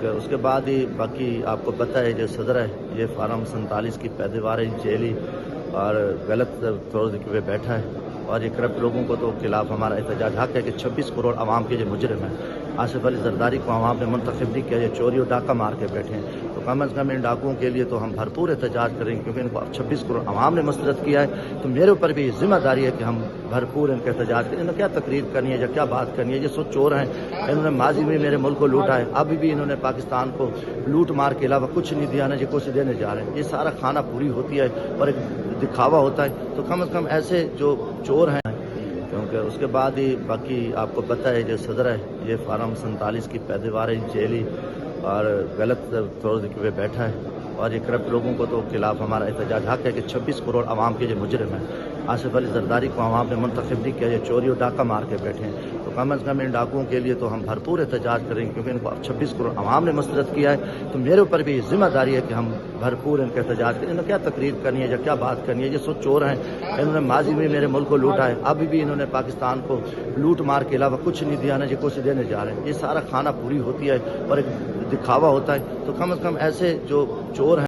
کیونکہ اس کے بعد ہی باقی آپ کو پتہ ہے جو صدر ہے یہ فارم 47 کی پیداوار جیلی اور غلط طور پہ بیٹھا ہے، اور یہ کرپٹ لوگوں کو تو خلاف ہمارا احتجاج حق ہے کہ 26 کروڑ عوام کے جو مجرم ہیں، آصف علی زرداری کو عوام نے منتخب نہیں کیا، یہ چوری اور ڈاکہ مار کے بیٹھے ہیں، تو کم از کم ان ڈاکوؤں کے لیے تو ہم بھرپور احتجاج کریں گے، کیونکہ ان کو 26 کروڑ عوام نے مسرت کیا ہے، تو میرے اوپر بھی ذمہ داری ہے کہ ہم بھرپور ان کا احتجاج کریں۔ انہوں نے کیا تقریر کرنی ہے یا کیا بات کرنی ہے، یہ سو چور ہیں، انہوں نے ماضی میں میرے ملک کو لوٹا ہے، ابھی بھی انہوں نے پاکستان کو لوٹ مار کے علاوہ کچھ نہیں دیا، نہ جو کچھ دینے جا رہے ہیں، یہ سارا کھانا پوری ہوتی ہے اور ایک دکھاوا ہوتا ہے، تو کم از کم ایسے جو چور ہیں، کیونکہ اس کے بعد ہی باقی آپ کو پتہ ہے جو صدر ہے یہ فارم 47 کی پیداوار جیلی اور غلط طور پہ بیٹھا ہے، اور یہ کرپٹ لوگوں کو تو خلاف ہمارا احتجاج حق ہے کہ 26 کروڑ عوام کے جو مجرم ہیں، آصف علی زرداری کو عوام نے منتخب نہیں کیا، یہ چوری اور ڈاکہ مار کے بیٹھے ہیں، تو کم از کم ان ڈاکوؤں کے لیے تو ہم بھرپور احتجاج کریں گے، کیونکہ ان کو 26 کروڑ عوام نے مسرت کیا ہے، تو میرے اوپر بھی ذمہ داری ہے کہ ہم بھرپور ان کا احتجاج کریں۔ انہوں نے کیا تقریر کرنی ہے یا کیا بات کرنی ہے، یہ سو چور ہیں، انہوں نے ماضی میں میرے ملک کو لوٹا ہے، ابھی بھی انہوں نے پاکستان کو لوٹ مار کے علاوہ کچھ نہیں دیا، نہ جو کچھ دینے جا رہے ہیں، یہ سارا کھانا پوری ہوتی ہے اور ایک دکھاوا ہوتا ہے، تو کم از کم ایسے جو چور